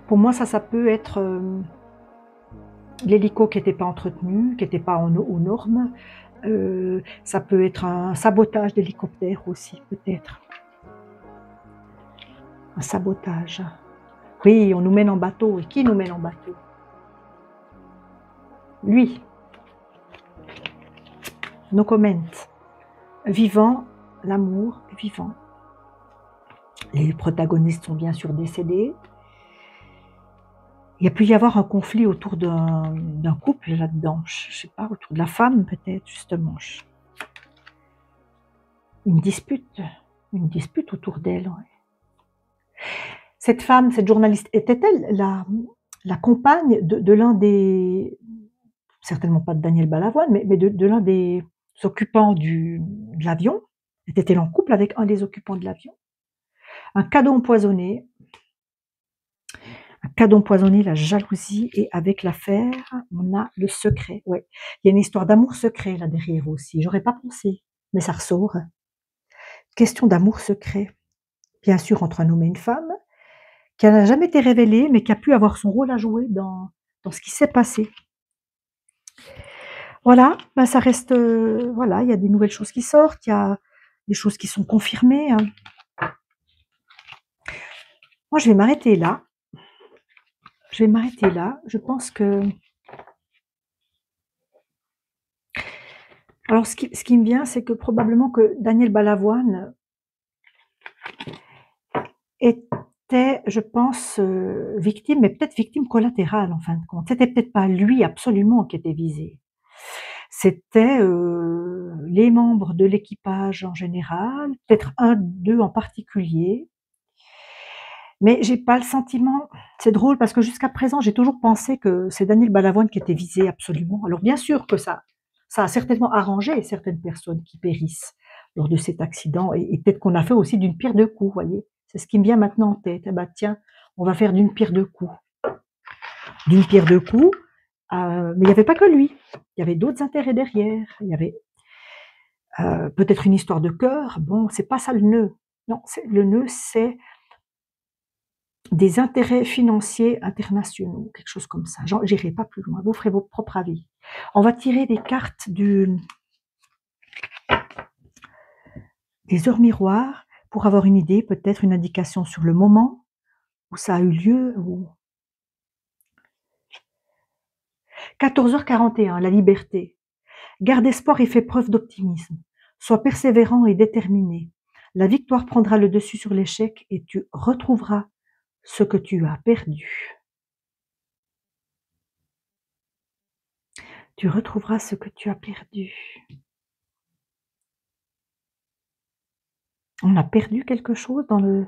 Pour moi, ça peut être l'hélico qui n'était pas entretenu, qui n'était pas aux normes. Ça peut être un sabotage d'hélicoptère aussi, peut-être. Un sabotage. Oui, on nous mène en bateau. Et qui nous mène en bateau? Lui. No comment. Vivant, l'amour vivant. Les protagonistes sont bien sûr décédés. Il y a pu y avoir un conflit autour d'un couple là-dedans. Je ne sais pas, autour de la femme peut-être, justement. Une dispute autour d'elle. Ouais. Cette femme, cette journaliste, était-elle la compagne de l'un des certainement pas de Daniel Balavoine, mais de l'un des occupants de l'avion. Était-elle en couple avec un des occupants de l'avion? Un cadeau empoisonné, la jalousie, et avec l'affaire, on a le secret. Ouais, il y a une histoire d'amour secret là derrière aussi. J'aurais pas pensé, mais ça ressort. Question d'amour secret, bien sûr entre un homme et une femme, qui n'a jamais été révélé, mais qui a pu avoir son rôle à jouer dans ce qui s'est passé. Voilà, ben ça reste, voilà, il y a des nouvelles choses qui sortent, il y a des choses qui sont confirmées, hein. Moi, je vais m'arrêter là. Je pense que... Alors, ce qui me vient, c'est que probablement que Daniel Balavoine était, je pense, victime, mais peut-être victime collatérale en fin de compte. C'était peut-être pas lui absolument qui était visé. C'était les membres de l'équipage en général, peut-être un d'eux en particulier. Mais j'ai pas le sentiment, c'est drôle parce que jusqu'à présent, j'ai toujours pensé que c'est Daniel Balavoine qui était visé absolument. Alors bien sûr que ça a certainement arrangé certaines personnes qui périssent lors de cet accident, et peut-être qu'on a fait aussi d'une pierre deux coups, voyez? C'est ce qui me vient maintenant en tête. Eh ben tiens, on va faire d'une pierre deux coups. D'une pierre deux coups, mais il n'y avait pas que lui. Il y avait d'autres intérêts derrière. Il y avait peut-être une histoire de cœur. Bon, c'est pas ça le nœud. Non, le nœud, c'est des intérêts financiers internationaux, quelque chose comme ça. J'irai pas plus loin, vous ferez votre propre avis. On va tirer des cartes des heures miroirs pour avoir une idée, peut-être une indication sur le moment où ça a eu lieu. 14h41, la liberté. Garde espoir et fais preuve d'optimisme. Sois persévérant et déterminé. La victoire prendra le dessus sur l'échec et tu retrouveras ce que tu as perdu. Tu retrouveras ce que tu as perdu. On a perdu quelque chose dans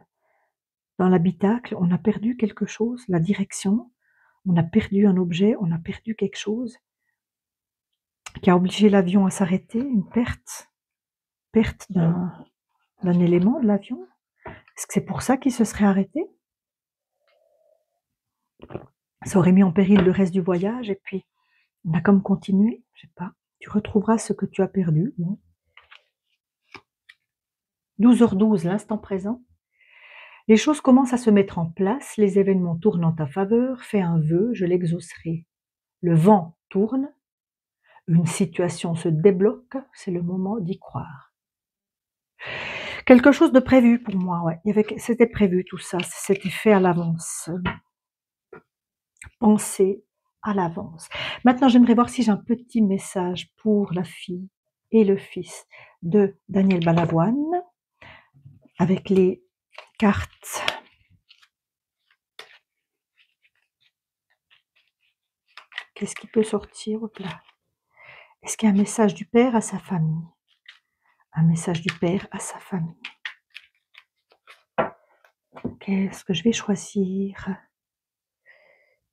l'habitacle, on a perdu quelque chose, la direction, on a perdu un objet, on a perdu quelque chose qui a obligé l'avion à s'arrêter, une perte d'un élément de l'avion. Est-ce que c'est pour ça qu'il se serait arrêté? Ça aurait mis en péril le reste du voyage, et puis on a comme continué, je sais pas. Tu retrouveras ce que tu as perdu. Bon. 12h12, l'instant présent. Les choses commencent à se mettre en place, les événements tournent en ta faveur, fais un vœu, je l'exaucerai. Le vent tourne, une situation se débloque, c'est le moment d'y croire. Quelque chose de prévu pour moi, ouais. C'était prévu tout ça, c'était fait à l'avance. Pensé à l'avance. Maintenant, j'aimerais voir si j'ai un petit message pour la fille et le fils de Daniel Balavoine avec les cartes. Qu'est-ce qui peut sortir? Là. Est-ce qu'il y a un message du père à sa famille? Un message du père à sa famille. Qu'est-ce que je vais choisir?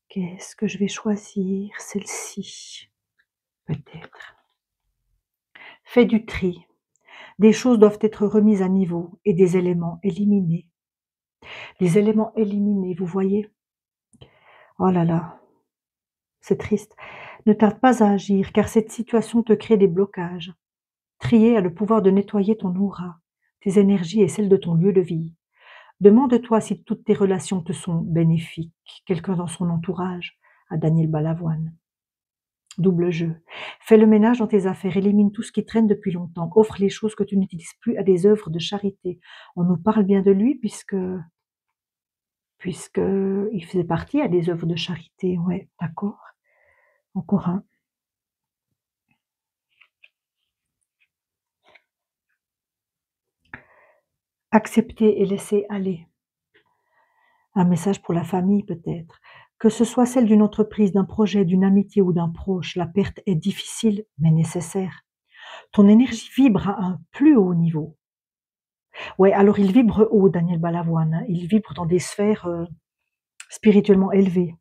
Qu'est-ce que je vais choisir? Celle-ci, peut-être. Fais du tri. Des choses doivent être remises à niveau et des éléments éliminés. Des éléments éliminés, vous voyez? Oh là là, c'est triste. Ne tarde pas à agir, car cette situation te crée des blocages. Trier a le pouvoir de nettoyer ton aura, tes énergies et celles de ton lieu de vie. Demande-toi si toutes tes relations te sont bénéfiques. Quelqu'un dans son entourage, à Daniel Balavoine. Double jeu. Fais le ménage dans tes affaires, élimine tout ce qui traîne depuis longtemps, offre les choses que tu n'utilises plus à des œuvres de charité. On nous parle bien de lui puisque il faisait partie à des œuvres de charité. Ouais, d'accord. Encore un. Accepter et laisser aller. Un message pour la famille peut-être. Que ce soit celle d'une entreprise, d'un projet, d'une amitié ou d'un proche, la perte est difficile mais nécessaire. Ton énergie vibre à un plus haut niveau. Ouais, alors il vibre haut, Daniel Balavoine. Il vibre dans des sphères spirituellement élevées.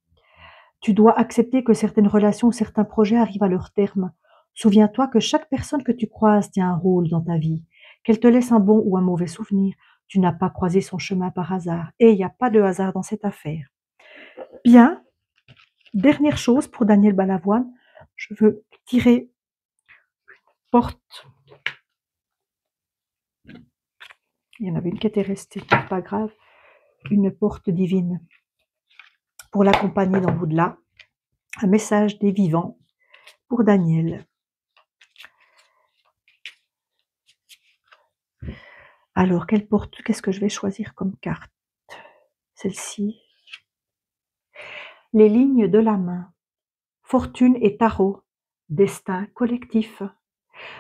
Tu dois accepter que certaines relations ou certains projets arrivent à leur terme. Souviens-toi que chaque personne que tu croises tient un rôle dans ta vie. Qu'elle te laisse un bon ou un mauvais souvenir, tu n'as pas croisé son chemin par hasard. Et il n'y a pas de hasard dans cette affaire. Bien, dernière chose pour Daniel Balavoine, je veux tirer porte. Il y en avait une qui était restée, pas grave. Une porte divine pour l'accompagner dans l'au-delà. Un message des vivants pour Daniel. Alors, quelle porte, qu'est-ce que je vais choisir comme carte? Celle-ci. Les lignes de la main. Fortune et tarot. Destin collectif.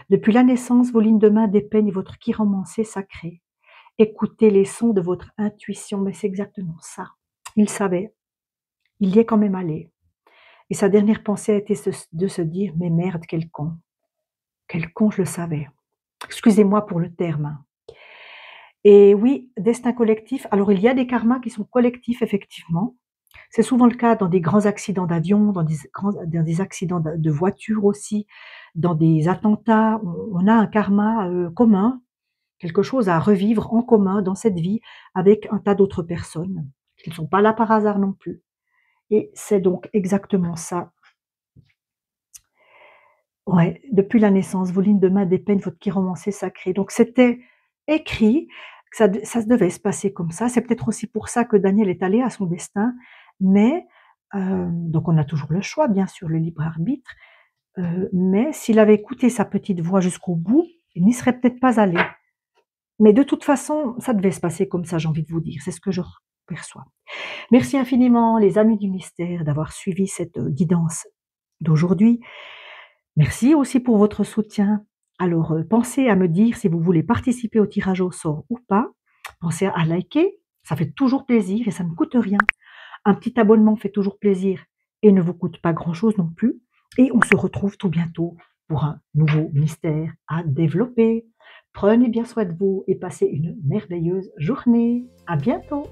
Depuis la naissance, vos lignes de main dépeignent votre chiromancée sacrée. Écoutez les sons de votre intuition, mais c'est exactement ça. Il savait. Il y est quand même allé. Et sa dernière pensée a été de se dire « Mais merde, quel con !» Quel con, je le savais. Excusez-moi pour le terme. Et oui, destin collectif. Alors, il y a des karmas qui sont collectifs, effectivement. C'est souvent le cas dans des grands accidents d'avion, dans des accidents de voiture aussi, dans des attentats. On a un karma commun, quelque chose à revivre en commun dans cette vie avec un tas d'autres personnes qui ne sont pas là par hasard non plus. Et c'est donc exactement ça. Ouais, depuis la naissance, vos lignes de main dépeignent votre chiromancée sacrée. Donc c'était écrit, que ça devait se passer comme ça. C'est peut-être aussi pour ça que Daniel est allé à son destin. Mais, donc on a toujours le choix, bien sûr, le libre arbitre. Mais s'il avait écouté sa petite voix jusqu'au bout, il n'y serait peut-être pas allé. Mais de toute façon, ça devait se passer comme ça, j'ai envie de vous dire. C'est ce que je perçois. Merci infiniment, les amis du mystère, d'avoir suivi cette guidance d'aujourd'hui. Merci aussi pour votre soutien. Alors, pensez à me dire si vous voulez participer au tirage au sort ou pas. Pensez à liker, ça fait toujours plaisir et ça ne coûte rien. Un petit abonnement fait toujours plaisir et ne vous coûte pas grand-chose non plus. Et on se retrouve tout bientôt pour un nouveau mystère à développer. Prenez bien soin de vous et passez une merveilleuse journée. À bientôt!